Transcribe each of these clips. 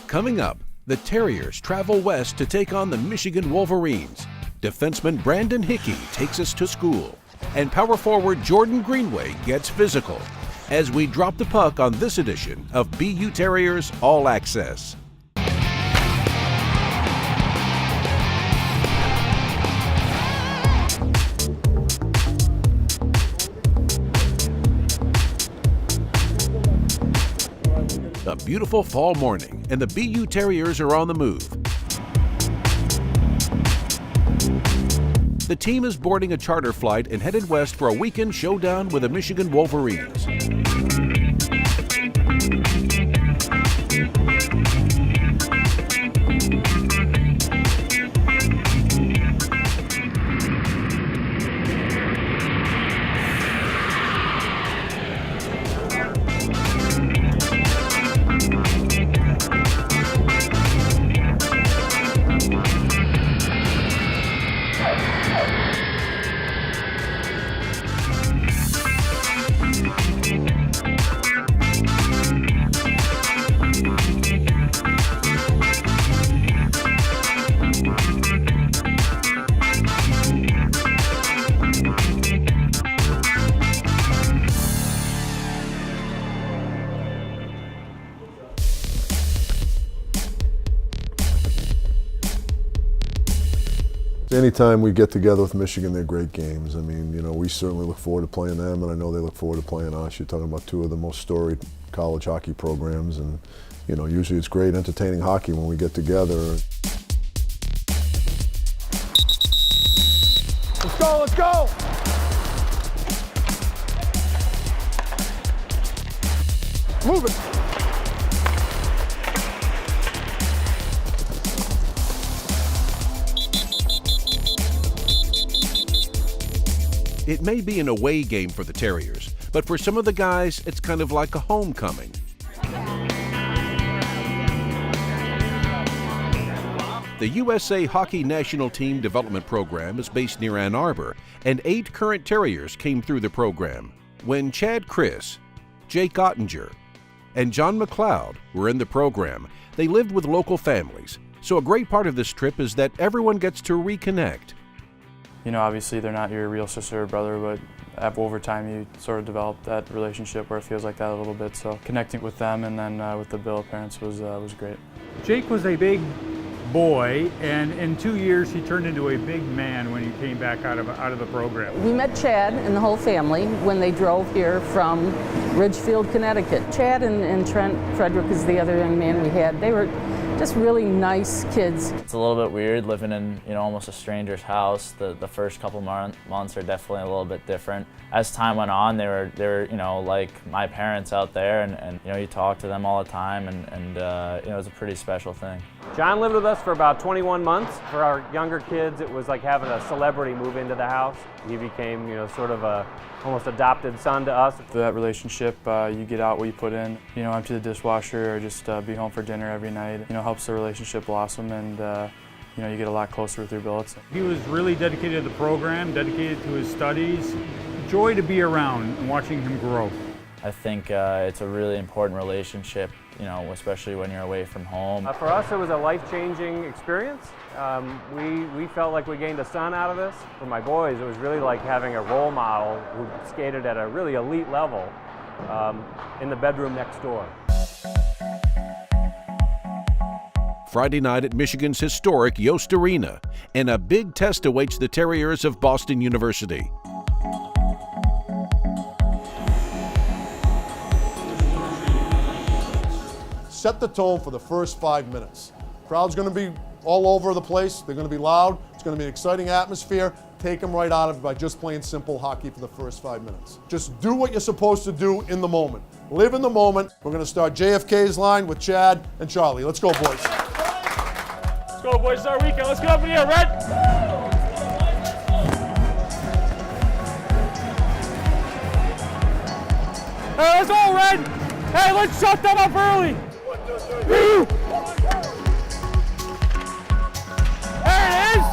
Coming up, the Terriers travel west to take on the Michigan Wolverines. Defenseman Brandon Hickey takes us to school. And power forward Jordan Greenway gets physical as we drop the puck on this edition of BU Terriers All Access. A beautiful fall morning, and the BU Terriers are on the move. The team is boarding a charter flight and headed west for a weekend showdown with the Michigan Wolverines. Anytime we get together with Michigan, they're great games. I mean, you know, we certainly look forward to playing them, and I know they look forward to playing us. You're talking about two of the most storied college hockey programs, and, you know, usually it's great, entertaining hockey when we get together. Let's go, let's go! Move it! It may be an away game for the Terriers, but for some of the guys, it's kind of like a homecoming. The USA Hockey National Team Development Program is based near Ann Arbor, and 8 current Terriers came through the program. When Chad Chris, Jake Ottinger, and John McLeod were in the program, they lived with local families. So a great part of this trip is that everyone gets to reconnect. You know, obviously they're not your real sister or brother, but over time you sort of develop that relationship where it feels like that a little bit. So connecting with them and then with the Bill parents was great. Jake was a big boy, and in 2 years he turned into a big man when he came back out of the program. We met Chad and the whole family when they drove here from Ridgefield, Connecticut. Chad and Trent Frederick is the other young man we had. They were just really nice kids. It's a little bit weird living in, you know, almost a stranger's house. The first couple months are definitely a little bit different. As time went on, they were you know, like my parents out there, and you know, you talk to them all the time, and you know, it was a pretty special thing. John lived with us for about 21 months. For our younger kids, it was like having a celebrity move into the house. He became, you know, sort of a almost adopted son to us. For that relationship, you get out what you put in. You know, empty the dishwasher or just be home for dinner every night. You know, helps the relationship blossom, and you know, you get a lot closer with your billets. He was really dedicated to the program, dedicated to his studies. Joy to be around and watching him grow. I think it's a really important relationship, you know, especially when you're away from home. For us, it was a life-changing experience. We felt like we gained a son out of this. For my boys, it was really like having a role model who skated at a really elite level in the bedroom next door. Friday night at Michigan's historic Yost Arena, and a big test awaits the Terriers of Boston University. Set the tone for the first 5 minutes. Crowd's going to be all over the place. They're going to be loud. It's going to be an exciting atmosphere. Take them right out of it by just playing simple hockey for the first 5 minutes. Just do what you're supposed to do in the moment. Live in the moment. We're going to start JFK's line with Chad and Charlie. Let's go, boys. Let's go, boys. It's our weekend. Let's get up in here, Red. Hey, let's go, Red. Hey, let's shut them up early. There it is!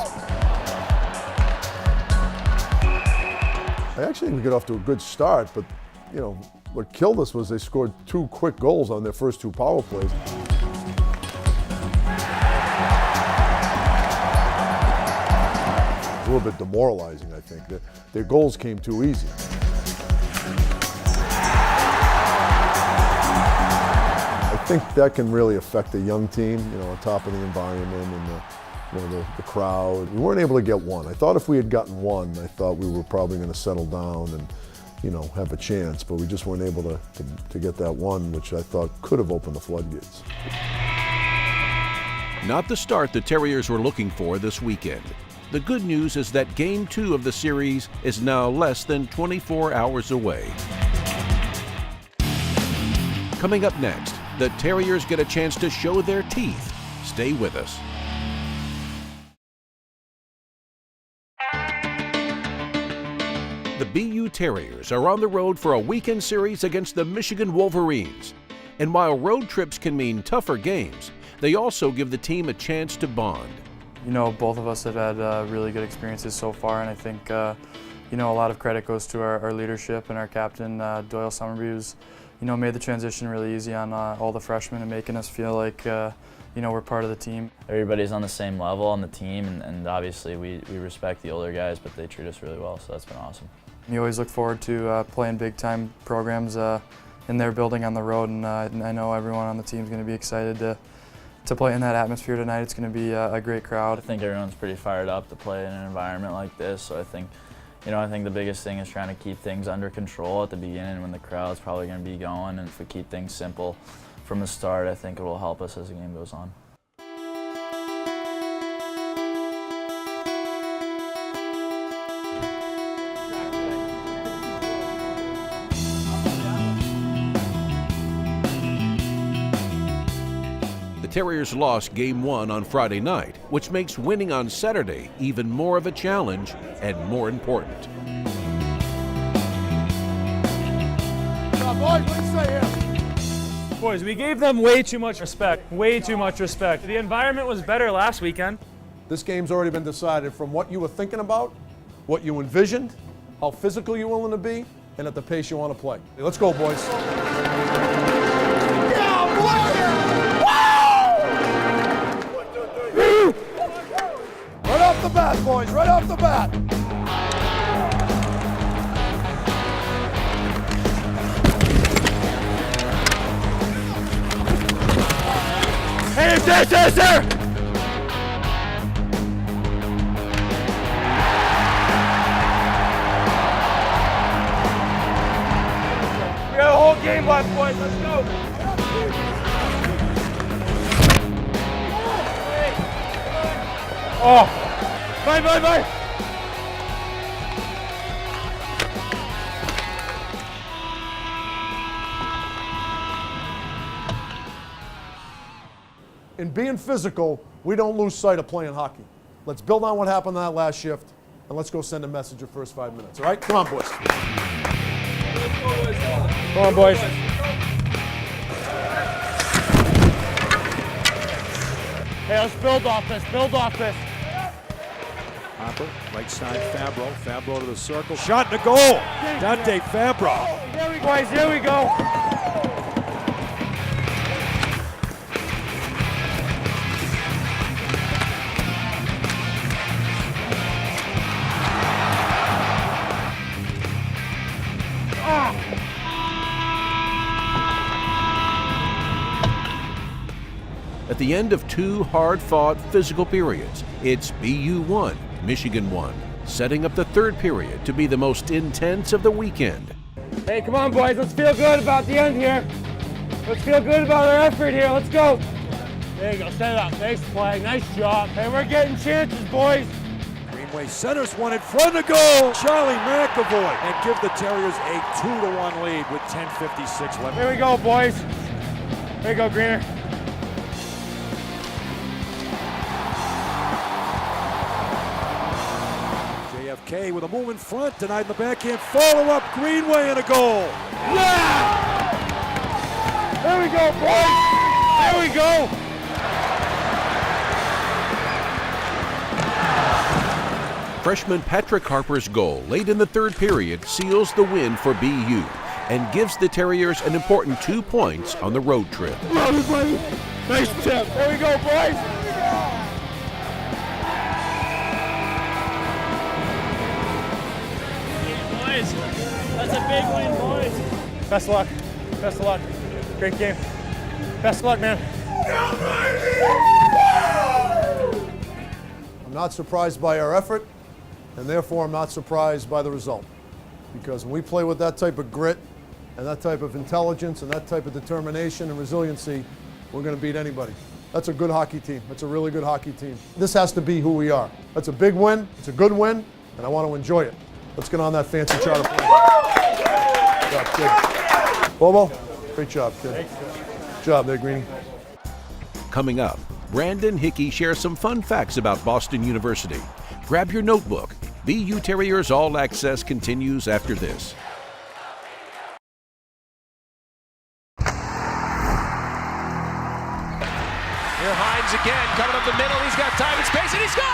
I actually think we got off to a good start, but, you know, what killed us was they scored 2 quick goals on their first 2 power plays. a little bit demoralizing, I think. Their goals came too easy. I think that can really affect a young team, on top of the environment and the crowd. We weren't able to get one. I thought if we had gotten one, I thought we were probably going to settle down and have a chance, but we just weren't able to get that one, which I thought could have opened the floodgates. Not the start the Terriers were looking for this weekend. The good news is that Game 2 of the series is now less than 24 hours away. Coming up next, the Terriers get a chance to show their teeth. Stay with us. The BU Terriers are on the road for a weekend series against the Michigan Wolverines. And while road trips can mean tougher games, they also give the team a chance to bond. Both of us have had really good experiences so far, and I think, a lot of credit goes to our leadership and our captain, Doyle Summerby, who's, made the transition really easy on all the freshmen and making us feel like, we're part of the team. Everybody's on the same level on the team, and obviously we respect the older guys, but they treat us really well, so that's been awesome. You always look forward to playing big-time programs in their building on the road, and I know everyone on the team is going to be excited to play in that atmosphere tonight. It's going to be a great crowd. I think everyone's pretty fired up to play in an environment like this, so I think the biggest thing is trying to keep things under control at the beginning when the crowd's probably going to be going, and if we keep things simple from the start, I think it will help us as the game goes on. The Terriers lost Game 1 on Friday night, which makes winning on Saturday even more of a challenge and more important. Boys, let's stay here. Boys, we gave them way too much respect. Way too much respect. The environment was better last weekend. This game's already been decided from what you were thinking about, what you envisioned, how physical you're willing to be, and at the pace you want to play. Let's go, boys. Right off the bat, boys, right off the bat. Hey, sir! We got a whole game left, boys. Let's go. Oh! Bye! In being physical, we don't lose sight of playing hockey. Let's build on what happened that last shift, and let's go send a message the first 5 minutes, all right? Come on, boys. Come on, boys. Hey, let's build off this. Hopper, right side, Fabro to the circle. Shot in the goal. Dante Fabro. Here we go. At the end of 2 hard-fought physical periods, it's BU 1, Michigan 1, setting up the third period to be the most intense of the weekend. Hey, come on, boys. Let's feel good about the end here. Let's feel good about our effort here. Let's go. There you go. Set it up. Nice play. Nice job. Hey, we're getting chances, boys. Greenway centers one in front of goal. Charlie McAvoy, and give the Terriers a 2-1 lead with 10:56 left. Here we go, boys. Here you go, Greener. JFK with a move in front, denied in the backhand, follow-up, Greenway and a goal. Yeah! There we go, boys! There we go! Freshman Patrick Harper's goal late in the third period seals the win for BU and gives the Terriers an important 2 points on the road trip. Nice tip. There we go, boys! That's a big win, boys. Best of luck. Best of luck. Great game. Best of luck, man. I'm not surprised by our effort, and therefore I'm not surprised by the result. Because when we play with that type of grit and that type of intelligence and that type of determination and resiliency, we're going to beat anybody. That's a good hockey team. That's a really good hockey team. This has to be who we are. That's a big win. It's a good win, and I want to enjoy it. Let's get on that fancy charter plane. Good job, kid. Bobo, great job, kid. Good job there, Greeny. Coming up, Brandon Hickey shares some fun facts about Boston University. Grab your notebook. BU Terriers All Access continues after this. Here Hines again, coming up the middle. He's got time and space, and he scores!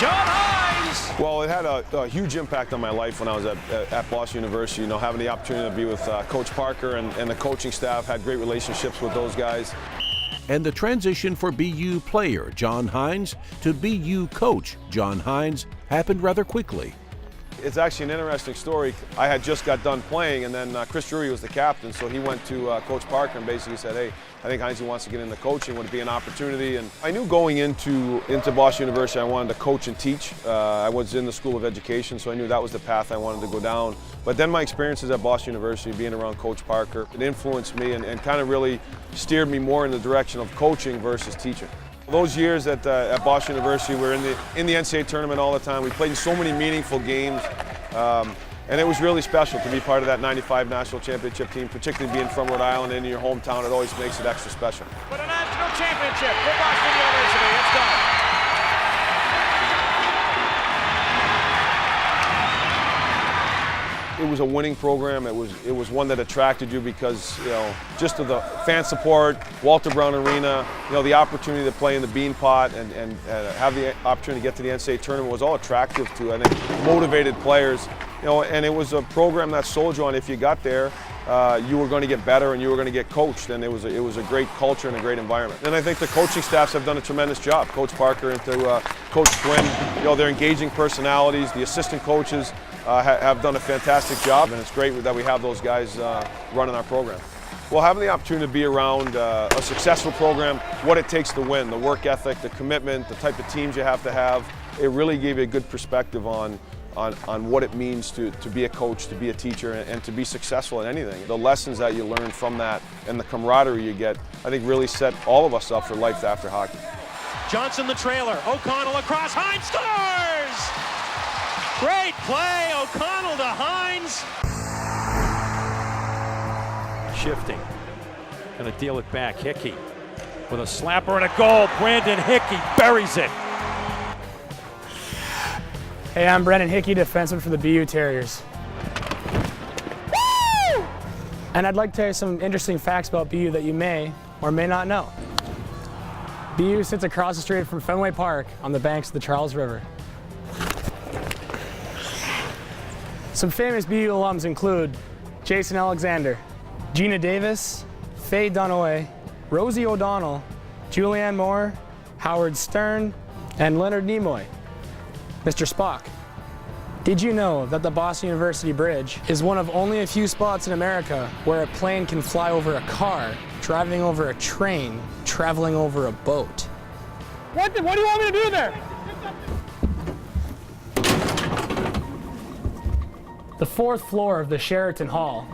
John Hines! Well, it had a huge impact on my life when I was at Boston University. You know, having the opportunity to be with Coach Parker and the coaching staff, had great relationships with those guys. And the transition for BU player John Hines to BU coach John Hines happened rather quickly. It's actually an interesting story. I had just got done playing, and then Chris Drury was the captain, so he went to Coach Parker and basically said, hey, I think Heinze wants to get into coaching. Would it be an opportunity? And I knew going into Boston University I wanted to coach and teach. I was in the School of Education, so I knew that was the path I wanted to go down. But then my experiences at Boston University, being around Coach Parker, it influenced me and kind of really steered me more in the direction of coaching versus teaching. Those years at Boston University, we were in the NCAA tournament all the time. We played in so many meaningful games, and it was really special to be part of that '95 national championship team, particularly being from Rhode Island and in your hometown. It always makes it extra special. For the national championship for Boston University, it's done. It was a winning program. It was one that attracted you because, you know, just of the fan support, Walter Brown Arena, you know, the opportunity to play in the Beanpot and have the opportunity to get to the NCAA tournament was all attractive to, I think, motivated players. You know, and it was a program that sold you on if you got there, you were going to get better and you were going to get coached, and it was a great culture and a great environment. And I think the coaching staffs have done a tremendous job. Coach Parker and to Coach Quinn, you know, they're engaging personalities. The assistant coaches have done a fantastic job, and it's great that we have those guys running our program. Well, having the opportunity to be around a successful program, what it takes to win, the work ethic, the commitment, the type of teams you have to have, it really gave you a good perspective on what it means to be a coach, to be a teacher, and to be successful in anything. The lessons that you learn from that and the camaraderie you get, I think really set all of us up for life after hockey. Johnson the trailer, O'Connell across, Hines scores! Great play, O'Connell to Hines. Shifting, gonna deal it back, Hickey with a slapper and a goal. Brandon Hickey buries it. Hey, I'm Brandon Hickey, defenseman for the BU Terriers. Woo! And I'd like to tell you some interesting facts about BU that you may or may not know. BU sits across the street from Fenway Park on the banks of the Charles River. Some famous BU alums include Jason Alexander, Gina Davis, Faye Dunaway, Rosie O'Donnell, Julianne Moore, Howard Stern, and Leonard Nimoy. Mr. Spock, did you know that the Boston University Bridge is one of only a few spots in America where a plane can fly over a car, driving over a train, traveling over a boat? What do you want me to do there? The fourth floor of the Sheraton Hall,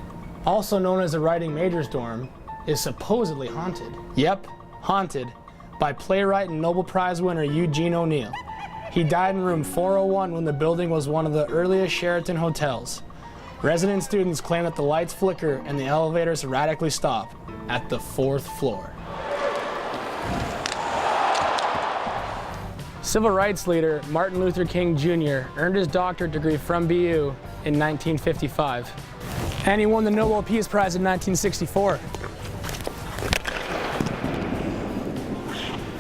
also known as the Writing Majors dorm, is supposedly haunted. Yep, haunted by playwright and Nobel Prize winner Eugene O'Neill. He died in room 401 when the building was one of the earliest Sheraton hotels. Resident students claim that the lights flicker and the elevators radically stop at the fourth floor. Civil rights leader Martin Luther King Jr. earned his doctorate degree from BU in 1955. And he won the Nobel Peace Prize in 1964.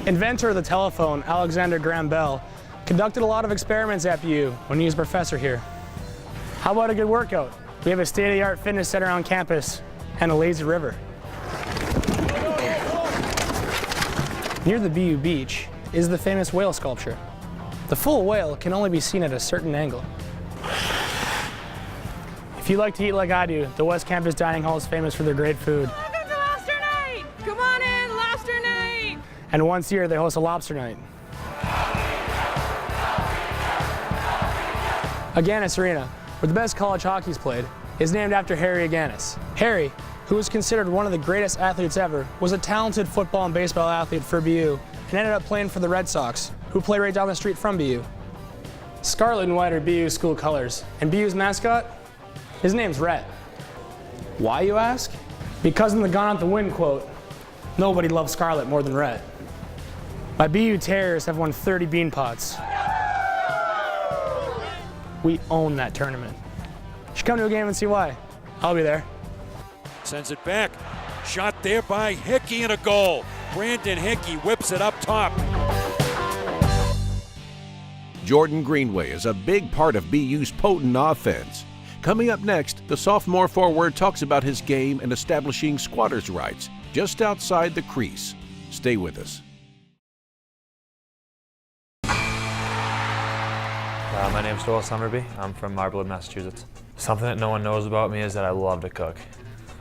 Inventor of the telephone, Alexander Graham Bell, conducted a lot of experiments at BU when he was a professor here. How about a good workout? We have a state-of-the-art fitness center on campus and a lazy river. Near the BU beach is the famous whale sculpture. The full whale can only be seen at a certain angle. If you like to eat like I do, the West Campus Dining Hall is famous for their great food. Welcome to Lobster Night! Come on in, Lobster Night! And once a year, they host a Lobster Night. Agganis Arena, where the best college hockey is played, is named after Harry Agganis. Harry, who is considered one of the greatest athletes ever, was a talented football and baseball athlete for BU and ended up playing for the Red Sox, who play right down the street from BU. Scarlet and white are BU's school colors, and BU's mascot? His name's Rhett. Why, you ask? Because in the Gone Out the Wind quote, nobody loves Scarlet more than Rhett. My BU Terriers have won 30 bean pots. We own that tournament. You should come to a game and see why. I'll be there. Sends it back. Shot there by Hickey and a goal. Brandon Hickey whips it up top. Jordan Greenway is a big part of BU's potent offense. Coming up next, the sophomore forward talks about his game and establishing squatters' rights just outside the crease. Stay with us. My name's Doyle Summerby. I'm from Marblewood, Massachusetts. Something that no one knows about me is that I love to cook.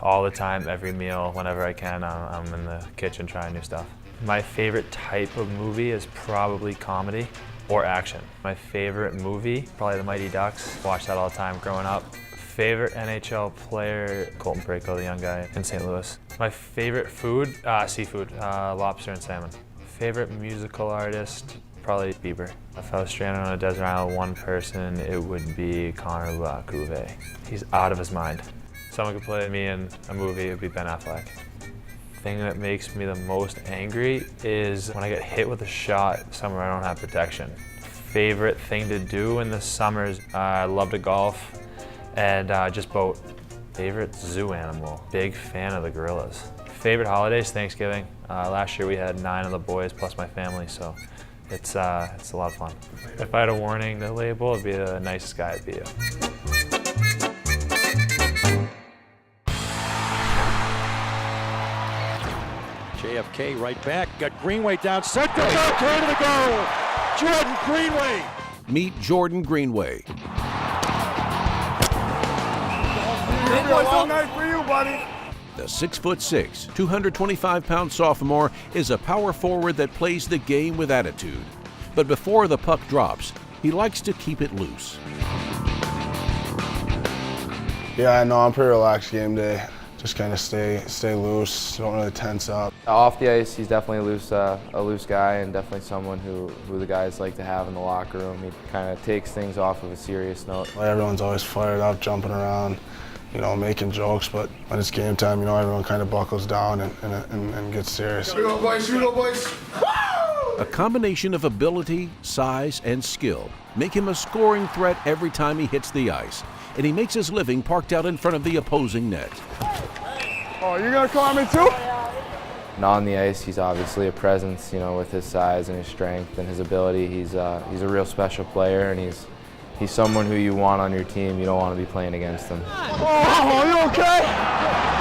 All the time, every meal, whenever I can, I'm in the kitchen trying new stuff. My favorite type of movie is probably comedy or action. My favorite movie, probably The Mighty Ducks. Watched that all the time growing up. Favorite NHL player, Colton Parayko, the young guy in St. Louis. My favorite food, seafood, lobster and salmon. Favorite musical artist, probably Bieber. If I was stranded on a desert island, one person, it would be Connor Lacouvee. He's out of his mind. Someone could play me in a movie, it would be Ben Affleck. The thing that makes me the most angry is when I get hit with a shot somewhere I don't have protection. Favorite thing to do in the summers, I love to golf and just boat. Favorite zoo animal, big fan of the gorillas. Favorite holidays, Thanksgiving. Last year we had 9 of the boys plus my family, so it's a lot of fun. If I had a warning to label, it'd be the nicest guy at BU. JFK right back, got Greenway down center, turn to the goal. Jordan Greenway. Meet Jordan Greenway. All night for you, buddy. The 6'6", 225-pound sophomore is a power forward that plays the game with attitude. But before the puck drops, he likes to keep it loose. Yeah, I know I'm pretty relaxed game day. Just kind of stay loose, don't really tense up. Off the ice, he's definitely a loose guy and definitely someone who the guys like to have in the locker room. He kind of takes things off of a serious note. Everyone's always fired up, jumping around, you know, making jokes, but when it's game time, you know, everyone kind of buckles down and gets serious. Shoot up, boys, shoot up, boys. A combination of ability, size, and skill make him a scoring threat every time he hits the ice, and he makes his living parked out in front of the opposing net. Oh, you gonna call me too? And on the ice, he's obviously a presence, you know, with his size and his strength and his ability. He's a real special player, and he's someone who you want on your team. You don't want to be playing against him. Oh, you okay?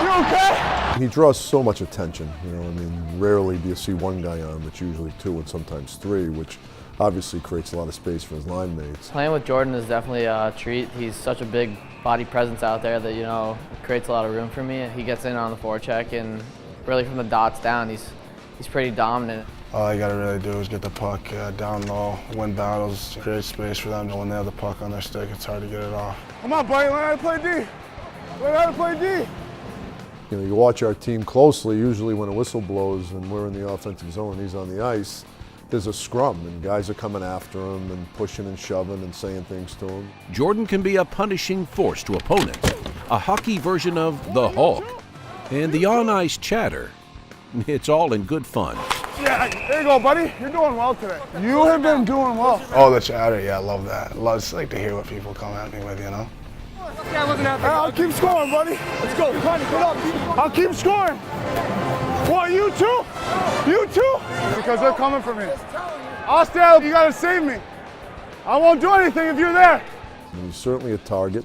You okay? He draws so much attention, you know, I mean, rarely do you see one guy on him, it's usually 2 and sometimes 3, which obviously creates a lot of space for his line mates. Playing with Jordan is definitely a treat. He's such a big body presence out there that, you know, creates a lot of room for me. He gets in on the forecheck, and really from the dots down, he's pretty dominant. All you gotta really do is get the puck down low, win battles, create space for them. When they have the puck on their stick, it's hard to get it off. Come on, buddy, learn how to play D. Learn how to play D. You know, you watch our team closely, usually when a whistle blows and we're in the offensive zone and he's on the ice, there's a scrum and guys are coming after him and pushing and shoving and saying things to him. Jordan can be a punishing force to opponents, a hockey version of the Hulk. And the on-ice chatter, it's all in good fun. Yeah, there you go, buddy. You're doing well today. You have been doing well. Oh, the chatter, yeah, I love that. I just like to hear what people come at me with, you know? I'll keep scoring, buddy. Let's go. Come on, get up. I'll keep scoring. What, you too? You too? Because they're coming for me. I'll stay out. You gotta save me. I won't do anything if you're there. And he's certainly a target,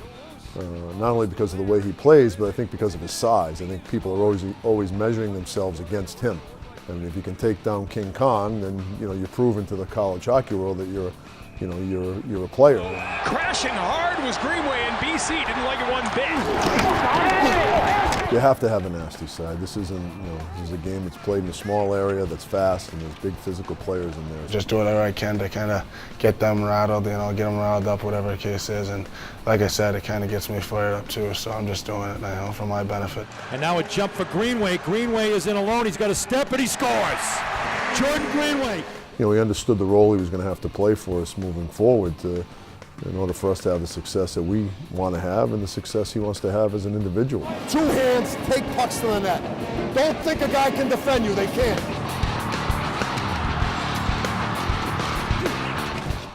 not only because of the way he plays, but I think because of his size. I think people are always measuring themselves against him. I mean, if you can take down King Kong, then you're proven to the college hockey world that you're a player. Crashing hard was Greenway, and BC didn't like it one bit. You have to have a nasty side. This isn't, this is a game that's played in a small area that's fast, and there's big physical players in there. Just do whatever I can to kind of get them rattled, get them riled up, whatever the case is. And like I said, it kind of gets me fired up too, so I'm just doing it now for my benefit. And now a jump for Greenway. Greenway is in alone. He's got a step, and he scores. Jordan Greenway. We understood the role he was going to have to play for us moving forward in order for us to have the success that we want to have and the success he wants to have as an individual. 2 hands, take pucks to the net. Don't think a guy can defend you, they can't.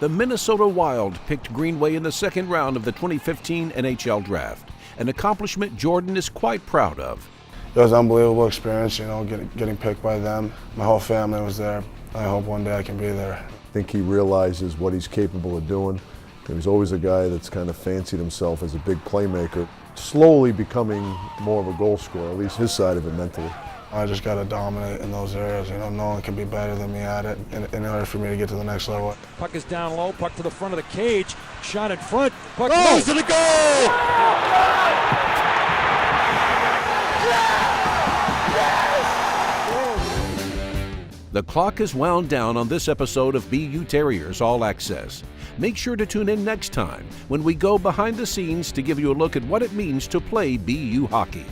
The Minnesota Wild picked Greenway in the second round of the 2015 NHL Draft, an accomplishment Jordan is quite proud of. It was an unbelievable experience, getting picked by them. My whole family was there. I hope one day I can be there. I think he realizes what he's capable of doing. He's always a guy that's kind of fancied himself as a big playmaker, slowly becoming more of a goal scorer, at least his side of it mentally. I just got to dominate in those areas. No one can be better than me at it in order for me to get to the next level. Puck is down low, puck to the front of the cage, shot in front, puck goes to the goal! The clock is wound down on this episode of BU Terriers All Access. Make sure to tune in next time when we go behind the scenes to give you a look at what it means to play BU hockey.